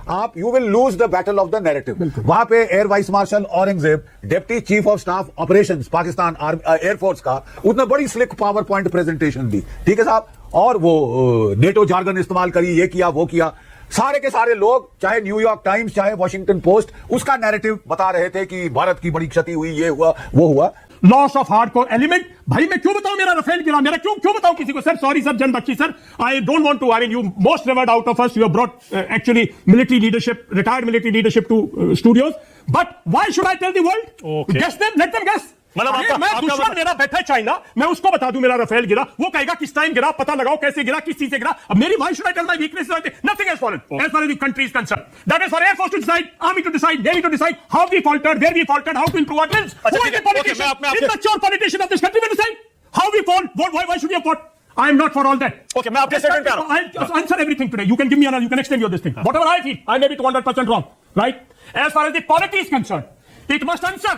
आप you will lose the battle of the narrative. वहां पे air vice marshal Aurangzeb, deputy chief of staff operations Pakistan air force का, उसने बड़ी स्लिक पावर पॉइंट प्रेजेंटेशन दी, ठीक है साहब, और वो नेटो जार्गन इस्तेमाल करी, ये किया वो किया। सारे के सारे लोग, चाहे न्यूयॉर्क टाइम्स चाहे वॉशिंगटन पोस्ट, उसका नैरेटिव बता रहे थे कि भारत की बड़ी क्षति हुई, ये हुआ वो हुआ। Loss of hardcore element. भाई मैं क्यों बताऊं मेरा रफेल गिरा, मेरा क्यों बताऊं किसी को? Sir sorry sir, Gen Bakshi sir, I don't want to, I mean you most revered out of us, you have brought actually military leadership, retired military leadership to studios, but why should I tell the world? Guess them, let them guess. मतलब मैं दुश्मन मेरा बैठा है China, मैं उसको बता दूं मेरा रफेल गिरा, वो कहेगा किस टाइम गिरा, पता लगाओ कैसे गिरा, किस चीज से गिरा। अब मेरी why should I tell my weakness? Nothing has fallen as far as the country is concerned. That is for Air Force to decide, Army to decide, Navy to decide how we faltered, where we faltered, how to improve our drills. Who is the politician, immature politician of this country will decide how we fall, why should we have fought? I am not for all that. Okay, मैं आपके statement कर रहा हूं। I'll answer everything today. You can give me another, you can extend your this thing. Whatever I feel, I may be 200% wrong, right? As far as the polity is concerned, it must answer.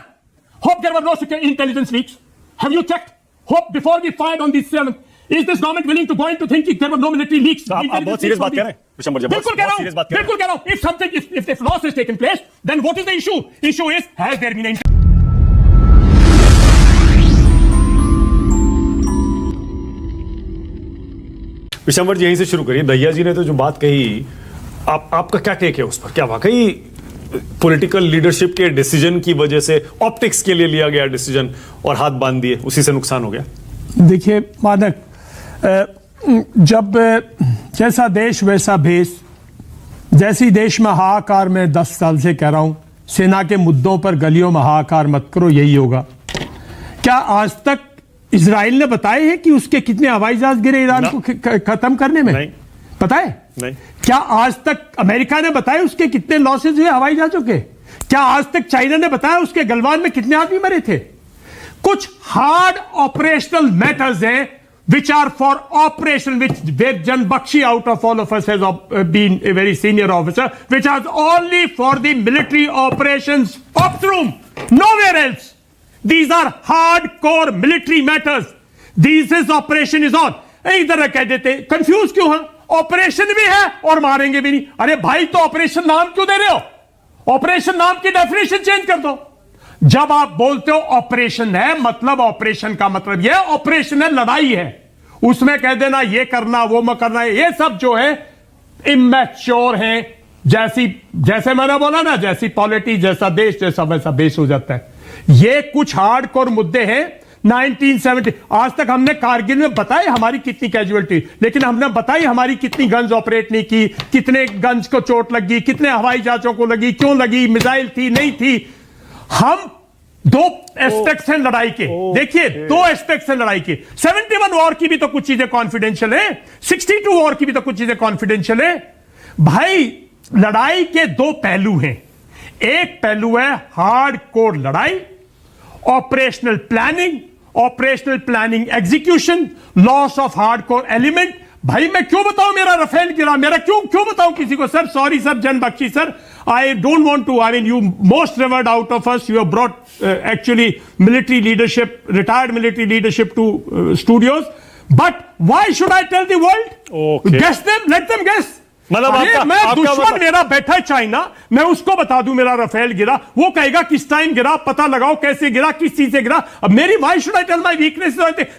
Hope there were no intelligence leaks. Have you checked? Hope before we fired on the 7th, is this government willing to go into thinking there were no military leaks? आप बहुत serious बात कर रहे हैं विशंबर जी, बिल्कुल कह रहा हूं। If something, if loss has taken place, then what is the issue? Issue is, has there been Vishambar जी, यहीं से शुरू करिए। दहिया जी ने तो जो बात कही, आपका क्या टेक है उस पर? क्या वाकई पॉलिटिकल लीडरशिप के डिसीजन की वजह से, ऑप्टिक्स के लिए लिया गया डिसीजन और हाथ बांध दिए, उसी से नुकसान हो गया? देखिए मानक, जब जैसा देश वैसा भेष, जैसी देश में हाहाकार, मैं 10 साल से कह रहा हूं, सेना के मुद्दों पर गलियों में हाहाकार मत करो, यही होगा। क्या आज तक इजराइल ने बताए हैं कि उसके कितने हवाई जहाज गिरे ईरान को खत्म करने में? नहीं। पता है? नहीं। क्या आज तक अमेरिका ने बताया उसके कितने लॉसेज हुए हवाई जहाजों के? क्या आज तक चाइना ने बताया उसके गलवान में कितने आदमी मरे थे? कुछ हार्ड ऑपरेशनल मैटर्स हैं which are for operation, which where Jan Bakshi out of all of us has been a very senior officer, which are only for the military operations ops room, nowhere else. These are hardcore military matters. This is operation is on. इधर कह देते, confuse क्यों है? Operation भी है और मारेंगे भी नहीं। अरे भाई, तो ऑपरेशन नाम क्यों दे रहे हो? ऑपरेशन नाम की डेफिनेशन चेंज कर दो। जब आप बोलते हो ऑपरेशन है, मतलब ऑपरेशन का मतलब यह ऑपरेशन है, लड़ाई है, उसमें कह देना ये करना वो मत करना, ये सब जो है इमैच्योर है। जैसे मैंने बोला ना, जैसी पॉलिटी जैसा देश जैसा वैसा बेस हो जाता है। ये कुछ हार्डकोर मुद्दे हैं। 1970 आज तक हमने कारगिल में बताई हमारी कितनी कैजुअलिटी, लेकिन हमने बताई हमारी कितनी गन्स ऑपरेट नहीं की, कितने गन्स को चोट लगी, कितने हवाई जहाजों को लगी, क्यों लगी, मिसाइल थी नहीं थी। हम दो एस्पेक्ट्स हैं लड़ाई के, देखिए दो एस्पेक्ट्स हैं लड़ाई के। 71 वॉर की भी तो कुछ चीजें कॉन्फिडेंशियल है, 62 वॉर की भी तो कुछ चीजें कॉन्फिडेंशियल है। भाई, लड़ाई के दो पहलू हैं। एक पहलू है हार्डकोर लड़ाई, operational planning execution, loss of hardcore element. भाई मैं क्यों बताऊं मेरा रफेल गिरा, मेरा क्यों बताऊं किसी को? Sir sorry sir, Gen Bakshi sir, I don't want to, I mean you most revered out of us, you have brought actually military leadership, retired military leadership to studios, but why should I tell the world? Okay. Guess them, let them guess. मतलब मैं दुश्मन मेरा बैठा है China, मैं उसको बता दूं मेरा रफेल गिरा, वो कहेगा किस टाइम गिरा, पता लगाओ कैसे गिरा, किस चीज से गिरा। अब मेरी why should I tell my weakness?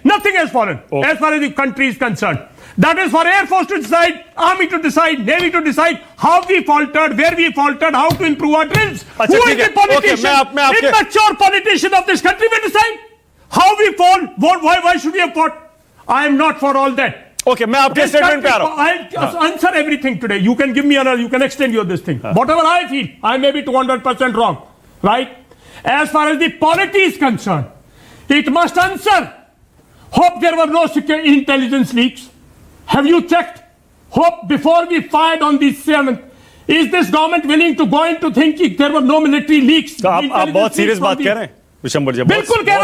Nothing has fallen as far as the country is concerned. That is for Air Force to decide, Army to decide, Navy to decide how we faltered, where we faltered, how to improve our drills. Who is the politician, immature politician of this country will decide how we fall, why should we have fought? I am not for all that. Okay, मैं आपके statement पे आ रहा हूं। I'll answer everything today. You can give me another, you can extend your this thing. Whatever I feel, I may be 200% wrong, right? As far as the polity is concerned, it must answer. Hope there were no intelligence leaks. Have you checked? Hope before we fired on the 7th, is this government willing to go into thinking there were no military leaks? तो आप बहुत serious बात कह रहे हैं विशंबर जी, बिल्कुल कह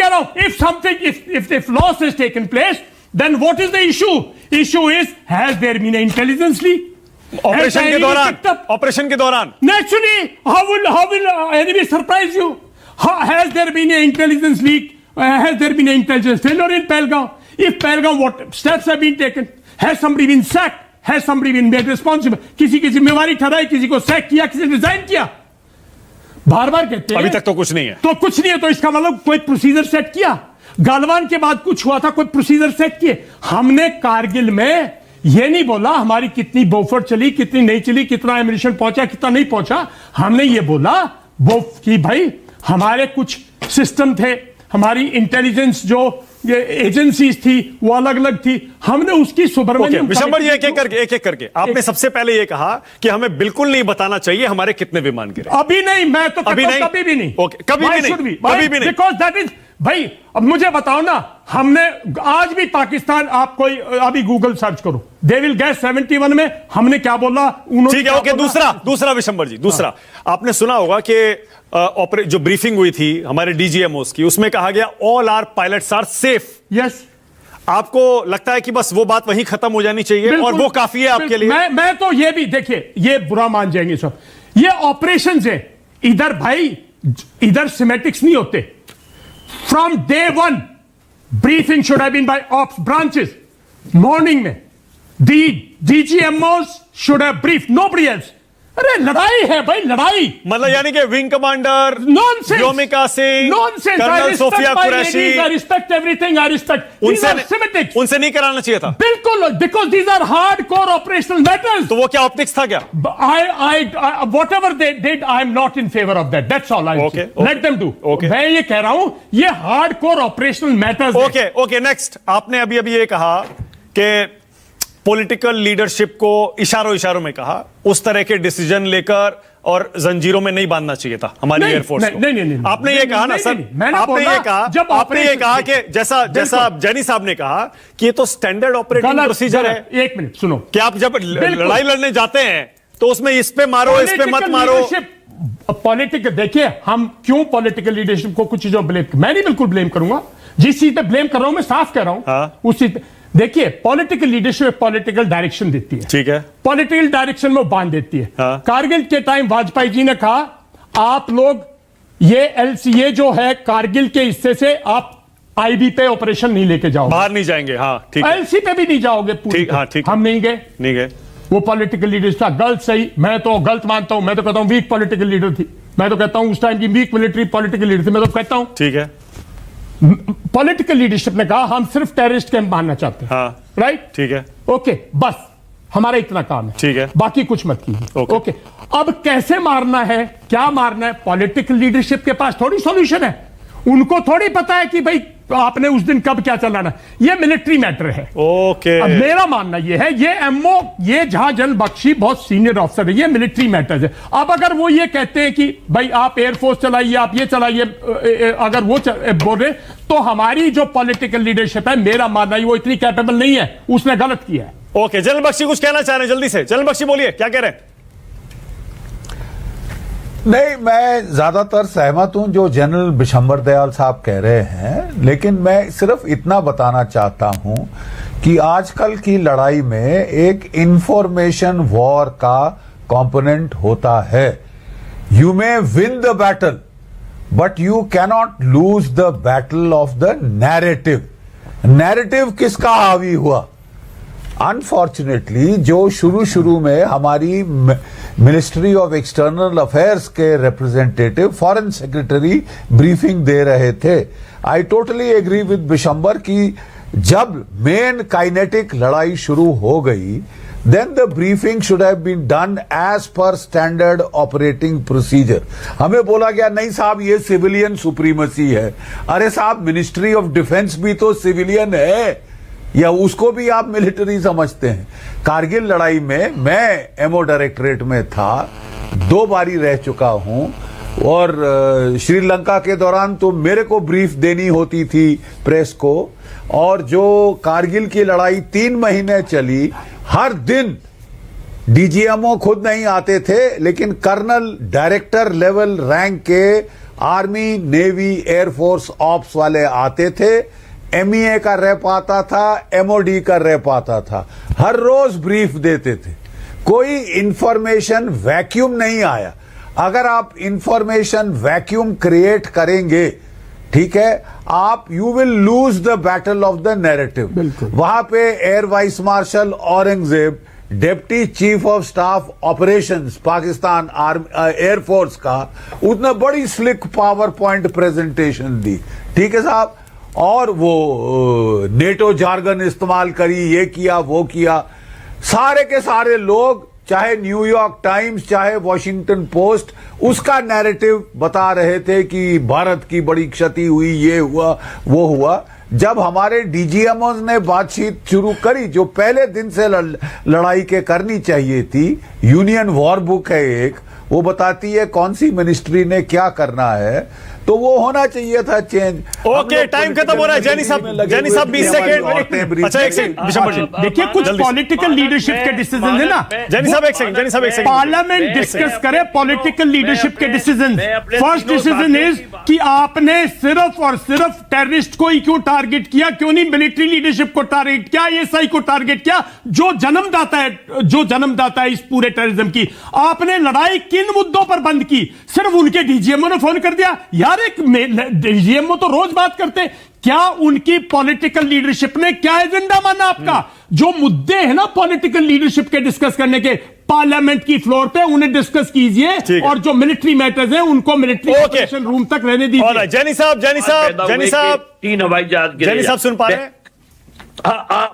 रहा हूं। If something, if loss has taken place, then what is the issue? Issue is, has there been an intelligence leak? Operation के दौरान naturally, how will enemy surprise you? Has there been an intelligence leak? Has there been an intelligence failure in Pahalgam? If Pahalgam, what steps have been taken? Has somebody been sacked? है somebody been made responsible, किसी की जिम्मेवारी ठहराई, किसी को sac किया, किसी ने रिजाइन किया, बार बार कहते हैं अभी तक तो कुछ नहीं है। तो कुछ नहीं है, तो इसका मतलब कोई प्रोसीजर सेट किया? गालवान के बाद कुछ हुआ था, कोई प्रोसीजर सेट किए? हमने कारगिल में यह नहीं बोला हमारी कितनी बोफर चली, कितनी नहीं चली, कितना एमिनेशन पहुंचा, कितना नहीं पहुंचा। हमने ये बोला वो कि भाई हमारे कुछ सिस्टम थे, हमारी इंटेलिजेंस जो ये एजेंसीज थी वो अलग अलग थी, हमने उसकी सुब्रमण्यम विशंबर जी एक एक करके आपने सबसे पहले ये कहा कि हमें बिल्कुल नहीं बताना चाहिए हमारे कितने विमान गिरे। अभी नहीं, मैं तो अभी नहीं, कभी भी नहीं, ओके, कभी भी नहीं, कभी भी नहीं, बिकॉज दैट इज भाई। अब मुझे बताओ ना, हमने आज भी पाकिस्तान, आप कोई अभी गूगल सर्च करो, दे विल गेट 71 में हमने क्या बोला, उन्होंने ठीक है, ओके। दूसरा विशंबर जी, दूसरा आपने सुना होगा कि जो ब्रीफिंग हुई थी हमारे डीजीएमओस की, उसमें कहा गया all are pilots are safe. Yes, आपको लगता है कि बस वो बात वहीं खत्म हो जानी चाहिए और वो काफी है आपके लिए? मैं तो ये भी, देखिए ये बुरा मान जाएंगे सब, ये ऑपरेशंस है इधर भाई, इधर सिमेटिक्स नहीं होते। From day one briefing should have been by ops branches morning में, DGMOs should have brief, nobody else. अरे लड़ाई है भाई, लड़ाई, मतलब यानी कि wing commander nonsense, Vyomika Singh, nonsense, colonel Sofia Qureshi, I respect everything, I respect, उनसे नहीं कराना चाहिए था बिल्कुल, because these are hard core operational matters. तो वो क्या ऑप्टिक्स था क्या? whatever they did, I am not in favor of that. That's all I Okay, say. okay. Let them do. Okay. मैं ये कह रहा हूं, ये hard core operational matters. Okay, next. आपने अभी ये कहा कि पॉलिटिकल लीडरशिप को इशारों में कहा, उस तरह के डिसीजन लेकर और जंजीरों में नहीं बांधना चाहिए था हमारी एयरफोर्स को। नहीं, आपने ये कहा ना सर, आपने ये कहा कि जैसा जैनी साहब ने कहा कि ये तो स्टैंडर्ड ऑपरेटिंग प्रोसीजर है। एक मिनट सुनो, कि आप जब लड़ाई लड़ने जाते हैं तो उसमें इस पे मारो, इस पे मत मारो। पॉलिटिकल, देखिए हम क्यों पॉलिटिकल लीडरशिप को कुछ चीजों ब्लेम, मैं नहीं बिल्कुल ब्लेम करूंगा, जिस चीज पे ब्लेम कर रहा हूं मैं साफ कह रहा हूं। हाँ। उस चीज पे देखिए, पॉलिटिकल लीडरशिप पॉलिटिकल डायरेक्शन देती है, ठीक है, पॉलिटिकल डायरेक्शन में बांध देती है। हाँ। कारगिल के टाइम वाजपेयी जी ने कहा आप लोग ये एलसीए जो है कारगिल के हिस्से से आप आईबी पे ऑपरेशन नहीं लेके जाओ, बाहर नहीं जाएंगे। हाँ ठीक है, एलसी पे भी नहीं जाओगे पूरी। ठीक, हाँ ठीक, हम नहीं गए। वो पॉलिटिकल लीडर था, गलत सही, मैं तो गलत मानता हूं, मैं तो कहता हूं वीक पॉलिटिकल लीडर थी, मैं तो कहता हूं उस टाइम की वीक मिलिट्री पॉलिटिकल लीडर थी, मैं तो कहता हूं। ठीक है, पॉलिटिकल लीडरशिप ने कहा हम सिर्फ टेररिस्ट कैंप मारना चाहते हैं। हाँ राइट, ठीक है, ओके, बस हमारा इतना काम है, ठीक है, बाकी कुछ मत कीजिए। ओके। अब कैसे मारना है, क्या मारना है, पॉलिटिकल लीडरशिप के पास थोड़ी सॉल्यूशन है, उनको थोड़ी पता है कि भाई आपने उस दिन कब क्या चलाना, ये मिलिट्री मैटर है। ओके, अब मेरा मानना ये है, ये एमओ, ये जहां जन बख्शी बहुत सीनियर ऑफिसर है, ये मिलिट्री मैटर्स है। अब अगर वो ये कहते हैं कि भाई आप एयरफोर्स चलाइए, आप ये चलाइए, अगर वो बोल रहे, तो हमारी जो पॉलिटिकल लीडरशिप है, मेरा मानना है वो इतनी कैपेबल नहीं है, उसने गलत किया है। ओके, जनरल बख्शी कुछ कहना चाह रहे हैं, जल्दी से जनरल बख्शी बोलिए, क्या कह रहे हैं? नहीं, मैं ज्यादातर सहमत हूं जो जनरल बिशंबर दयाल साहब कह रहे हैं, लेकिन मैं सिर्फ इतना बताना चाहता हूं कि आजकल की लड़ाई में एक इंफॉर्मेशन वॉर का कंपोनेंट होता है। You may win the battle but you cannot lose the battle of the narrative. Narrative किसका हावी हुआ? अनफॉर्चुनेटली जो शुरू में हमारी मिनिस्ट्री ऑफ एक्सटर्नल अफेयर्स के रिप्रेजेंटेटिव फॉरेन सेक्रेटरी ब्रीफिंग दे रहे थे, I totally agree with Bishambar कि जब मेन काइनेटिक लड़ाई शुरू हो गई, then the briefing should have been done as per standard operating procedure. हमें बोला गया नहीं साहब ये सिविलियन सुप्रीमेसी है। अरे साहब, मिनिस्ट्री ऑफ डिफेंस भी तो सिविलियन है, या उसको भी आप मिलिट्री समझते हैं? कारगिल लड़ाई में मैं एमओ डायरेक्टरेट में था, 2 बारी रह चुका हूं, और श्रीलंका के दौरान तो मेरे को ब्रीफ देनी होती थी प्रेस को, और जो कारगिल की लड़ाई 3 महीने चली, हर दिन डीजीएमओ खुद नहीं आते थे, लेकिन कर्नल डायरेक्टर लेवल रैंक के आर्मी, नेवी, एयरफोर्स ऑप्स वाले आते थे, एमईए का रैप आता था, एमओडी का रैप आता था, हर रोज ब्रीफ देते थे। कोई इंफॉर्मेशन वैक्यूम नहीं आया। अगर आप इंफॉर्मेशन वैक्यूम क्रिएट करेंगे, ठीक है, आप you will lose the battle of the narrative. वहां पे air vice marshal Aurangzeb deputy chief of staff operations Pakistan air force का, उसने बड़ी स्लिक पावर पॉइंट प्रेजेंटेशन दी। ठीक है साहब, और वो नेटो जार्गन इस्तेमाल करी, ये किया वो किया। सारे के सारे लोग, चाहे न्यूयॉर्क टाइम्स चाहे वॉशिंगटन पोस्ट, उसका नैरेटिव बता रहे थे कि भारत की बड़ी क्षति हुई, ये हुआ वो हुआ। जब हमारे डीजीएमओ ने बातचीत शुरू करी, जो पहले दिन से लड़ाई के करनी चाहिए थी, यूनियन वॉर बुक है एक, वो बताती है कौन सी मिनिस्ट्री ने क्या करना है, तो वो होना चाहिए था चेंज। ओके, टाइम खत्म हो रहा है। जैनी साहब 20 सेकंड। अच्छा, एक सेकंड विशंबर जी, देखिए कुछ पॉलिटिकल लीडरशिप के डिसीजन है ना। जैनी साहब एक सेकंड। पार्लियामेंट डिस्कस करे पॉलिटिकल लीडरशिप के डिसीजन। फर्स्ट डिसीजन इज कि आपने सिर्फ और सिर्फ टेररिस्ट को ही क्यों टारगेट किया, क्यों नहीं मिलिट्री लीडरशिप को टारगेट किया, एएसआई को टारगेट किया, जो जन्मदाता है इस पूरे टेररिज्म की। आपने लड़ाई किन मुद्दों पर बंद की? सिर्फ उनके डीजीएमओ ने फोन कर दिया? यार एक डीजीएमओ तो रोज बात करते हैं, क्या उनकी पॉलिटिकल लीडरशिप ने क्या एजेंडा माना आपका? जो मुद्दे हैं ना पॉलिटिकल लीडरशिप के डिस्कस करने के, पार्लियामेंट की फ्लोर पे उन्हें डिस्कस कीजिए, और जो मिलिट्री मैटर्स हैं उनको मिलिट्री ऑपरेशन रूम तक रहने दीजिए। जैनी साहब 3 हवाई जहाज गिरे। जैनी साहब सुन पा रहे हैं?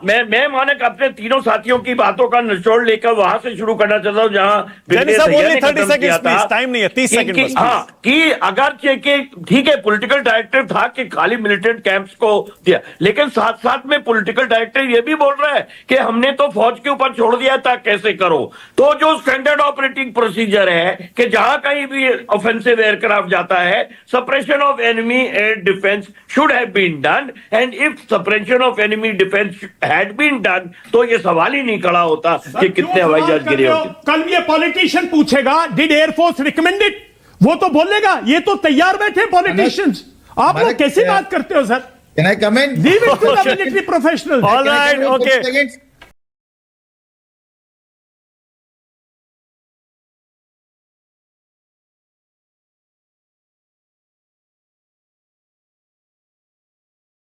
मैं मानक अपने तीनों साथियों की बातों का निचोड़ लेकर वहां से शुरू करना चाहता हूं जहां जैनी साहब only 30 seconds please, टाइम नहीं है, 30 सेकंड बस। हाँ, कि अगर ठीक है पॉलिटिकल डायरेक्टिव था कि खाली मिलिटेंट कैंप्स को दिया, लेकिन साथ साथ में पॉलिटिकल डायरेक्टिव ये भी बोल रहा है कि हमने तो फौज के ऊपर छोड़ दिया था, कैसे करो। तो जो स्टैंडर्ड ऑपरेटिंग प्रोसीजर है कि जहां कहीं भी ऑफेंसिव एयरक्राफ्ट जाता है, suppression of enemy air defence should have been done, and if suppression of enemy defence had been done, तो ये सवाल ही नहीं खड़ा होता कि कितने हवाई जहाज गिरे होते। कल ये पॉलिटिशियन पूछेगा डिड एयरफोर्स रिकमेंडेड, वो तो बोलेगा, ये तो तैयार बैठे पॉलिटिशियंस। आप लोग कैसी बात करते हो sir? Can I come in? Leave it to the military professionals. All right, okay.